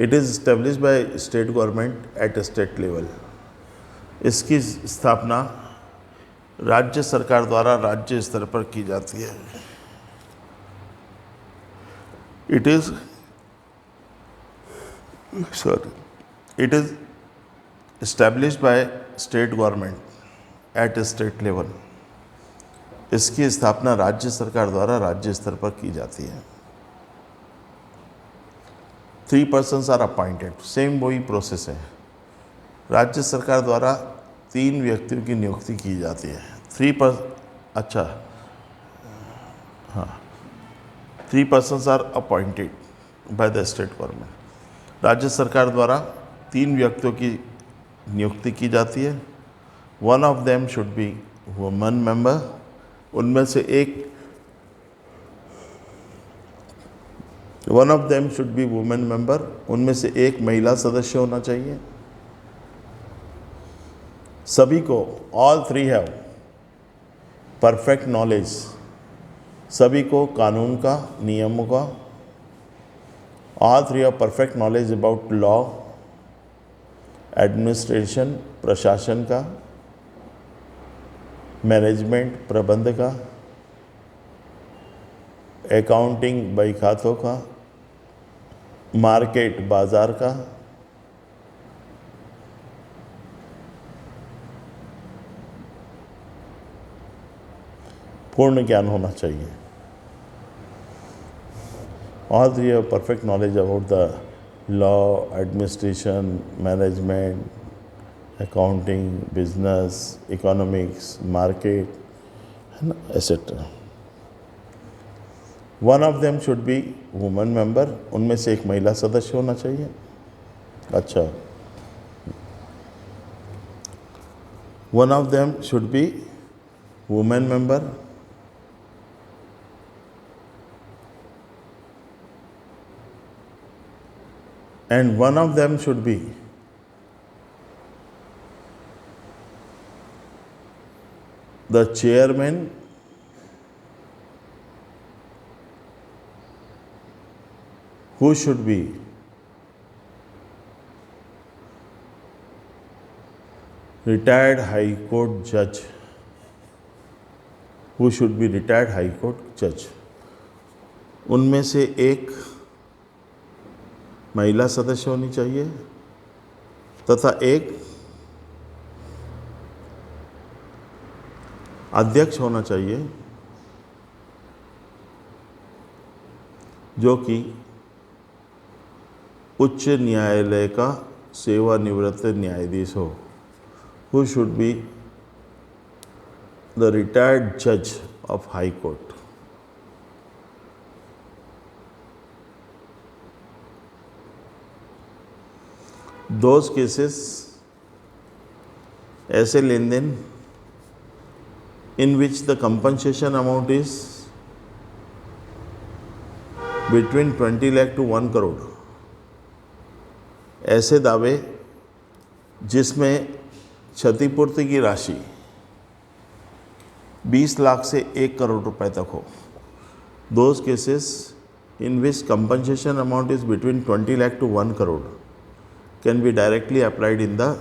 It is established bye state government at state level. इसकी स्थापना राज्य सरकार द्वारा राज्य स्तर पर की जाती है। It is established by state government at state level। इसकी स्थापना राज्य सरकार द्वारा राज्य स्तर पर की जाती है। 3 persons आर अपॉइंटेड, सेम वही प्रोसेस है। राज्य सरकार द्वारा 3 व्यक्तियों की नियुक्ति की जाती है। 3 persons are appointed by the state government. राज्य सरकार द्वारा 3 व्यक्तियों की नियुक्ति की जाती है। One of them should be woman member, उनमें से एक one of them should be women member, उनमें से एक महिला सदस्य होना चाहिए। सभी को, ऑल 3 हैव परफेक्ट नॉलेज, सभी को कानून का, नियमों का, all 3 have perfect knowledge about law, administration, प्रशासन का, मैनेजमेंट, प्रबंध का, अकाउंटिंग, बही खातों का, मार्केट, बाजार का, पूर्ण ज्ञान होना चाहिए। All 3 have perfect knowledge about the law, administration, management, accounting, business, economics, market, है ना, etcetera. One of them should be women member, उनमें से एक महिला सदस्य होना चाहिए। अच्छा, one of them should be women member, and one of them should be the chairman who should be retired high court judge, who should be retired high court judge. उनमें से एक महिला सदस्य होनी चाहिए तथा एक अध्यक्ष होना चाहिए जो कि उच्च न्यायालय का सेवानिवृत्त न्यायाधीश हो, who should be the retired judge of high court. Those cases, ऐसे लेन then in which the compensation amount is between 20 lakh to 1 crore, ऐसे दावे जिसमें क्षतिपूर्ति की राशि 20 लाख से 1 करोड़ रुपए तक हो, those cases in which compensation amount is between 20 lakh to 1 crore can be directly applied in the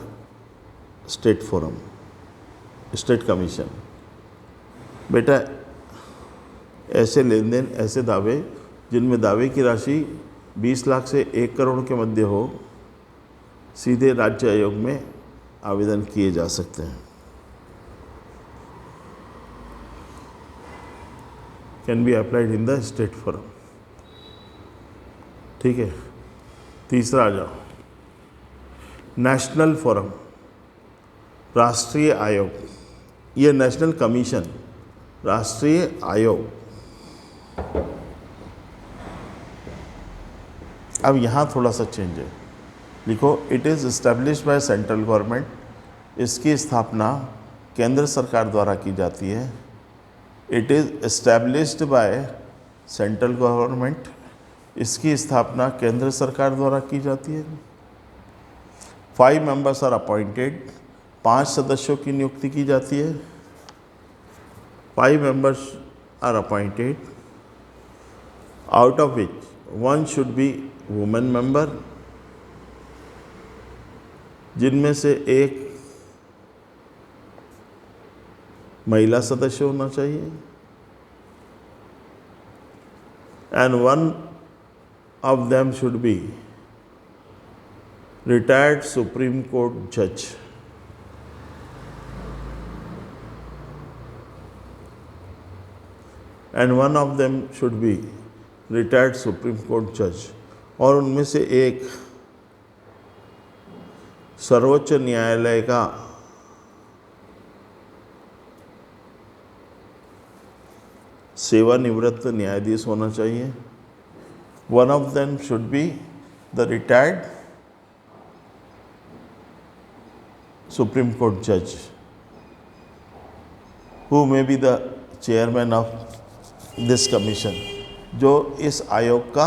state forum, state commission. बेटा, ऐसे लेन देन, ऐसे दावे जिनमें दावे की राशि 20 लाख से 1 करोड़ के मध्य हो, सीधे राज्य आयोग में आवेदन किए जा सकते हैं. Can be applied in the state forum. ठीक है. तीसरा आ जाओ, नेशनल फोरम, राष्ट्रीय आयोग. ये नेशनल कमीशन, राष्ट्रीय आयोग. अब यहाँ थोड़ा सा चेंज है. लिखो, it is established by central government. इसकी स्थापना केंद्र सरकार द्वारा की जाती है. It is established by central government. इसकी स्थापना केंद्र सरकार द्वारा की जाती है. 5 मेंबर्स आर अपॉइंटेड. 5 सदस्यों की नियुक्ति की जाती है. 5 members are appointed, out of which one should be woman member, जिनमें से एक महिला सदस्य होना चाहिए, and one of them should be retired Supreme Court judge. And one of them should be retired Supreme Court judge. और उनमें से एक सर्वोच्च न्यायालय का सेवानिवृत्त न्यायाधीश होना चाहिए. One of them should be the retired Supreme Court judge, who may be the chairman of this commission, जो इस आयोग का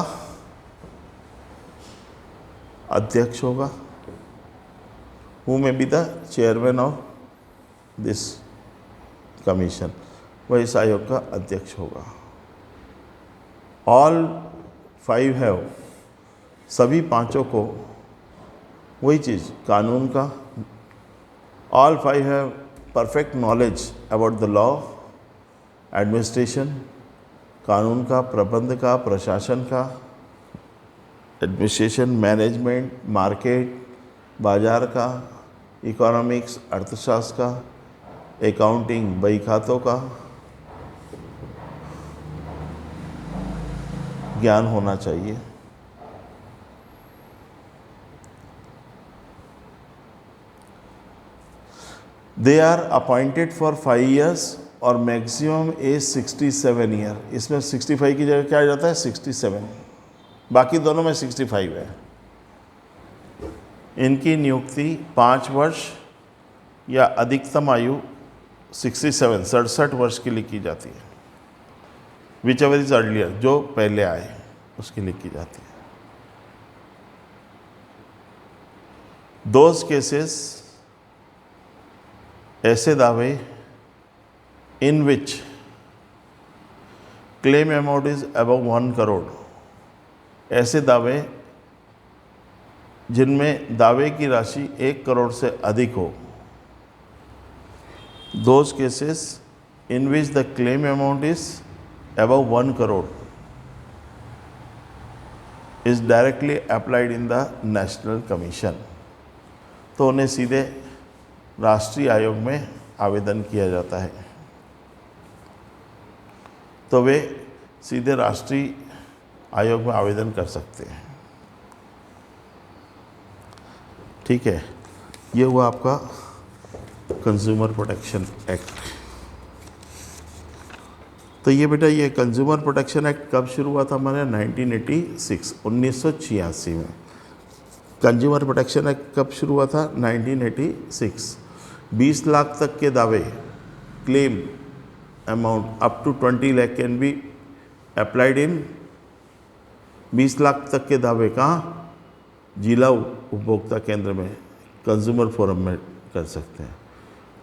अध्यक्ष होगा. Who may be the chairman of this commission, वह इस आयोग का अध्यक्ष होगा. ऑल 5 हैव, सभी पांचों को वही चीज़, कानून का. All 5 have perfect knowledge about the law, administration, कानून का, प्रबंध का, प्रशासन का, एडमिनिस्ट्रेशन, मैनेजमेंट, मार्केट, बाजार का, इकोनॉमिक्स, अर्थशास्त्र का, अकाउंटिंग, बही खातों का ज्ञान होना चाहिए. They are appointed for 5 years और मैक्सिमम एज 67 ईयर. इसमें 65 की जगह क्या आ जाता है, 67. बाकी दोनों में 65 है. इनकी नियुक्ति 5 वर्ष या अधिकतम आयु 67 वर्ष के लिए की जाती है। विच एवर इज अर्लियर, जो पहले आए उसके लिए की जाती है। दोज केसेस, ऐसे दावे in which claim amount is above 1 crore, ऐसे दावे जिनमें दावे की राशि 1 करोड़ से अधिक हो। Those cases in which the claim amount is above 1 crore is directly applied in the national commission, तो उन्हें सीधे राष्ट्रीय आयोग में आवेदन किया जाता है, तो वे सीधे राष्ट्रीय आयोग में आवेदन कर सकते हैं। ठीक है, ये हुआ आपका कंज्यूमर प्रोटेक्शन एक्ट। तो ये बेटा, ये कंज्यूमर प्रोटेक्शन एक्ट कब शुरू हुआ था हमारे? 1986 में। कंज्यूमर प्रोटेक्शन एक्ट कब शुरू हुआ था? 1986। 20 लाख तक के दावे, claim amount up to 20 lakh can be applied in. 20 lakh तक के दावे कहाँ? जिला उपभोक्ता केंद्र में, कंज्यूमर फोरम में कर सकते हैं।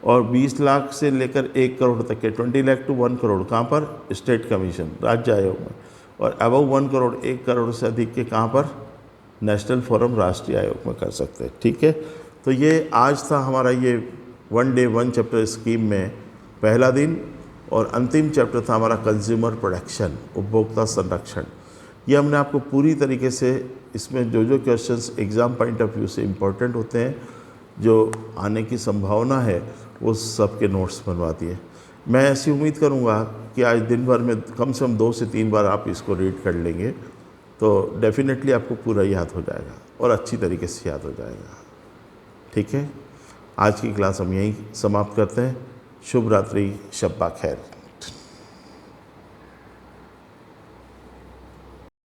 और 20 लाख से लेकर 1 करोड़ तक के, 20 लाख टू 1 करोड़ कहाँ पर? स्टेट कमीशन, राज्य आयोग में। और अबव 1 करोड़, 1 करोड़ से अधिक के कहाँ पर? नेशनल फोरम, राष्ट्रीय आयोग में कर सकते हैं। ठीक है, तो ये आज था हमारा ये 1 डे 1 चैप्टर स्कीम में पहला दिन, और अंतिम चैप्टर था हमारा कंज्यूमर प्रोटेक्शन, उपभोक्ता संरक्षण। ये हमने आपको पूरी तरीके से, इसमें जो जो questions exam point of view से इम्पोर्टेंट होते हैं, जो आने की संभावना है, वो सब के नोट्स बनवा दिए। मैं ऐसी उम्मीद करूँगा कि आज दिन भर में कम से कम 2 से 3 बार आप इसको रीड कर लेंगे, तो डेफिनेटली आपको पूरा याद हो जाएगा और अच्छी तरीके से याद हो जाएगा। ठीक है, आज की क्लास हम यहीं समाप्त करते हैं। शुभ रात्रि, शब्बा खैर।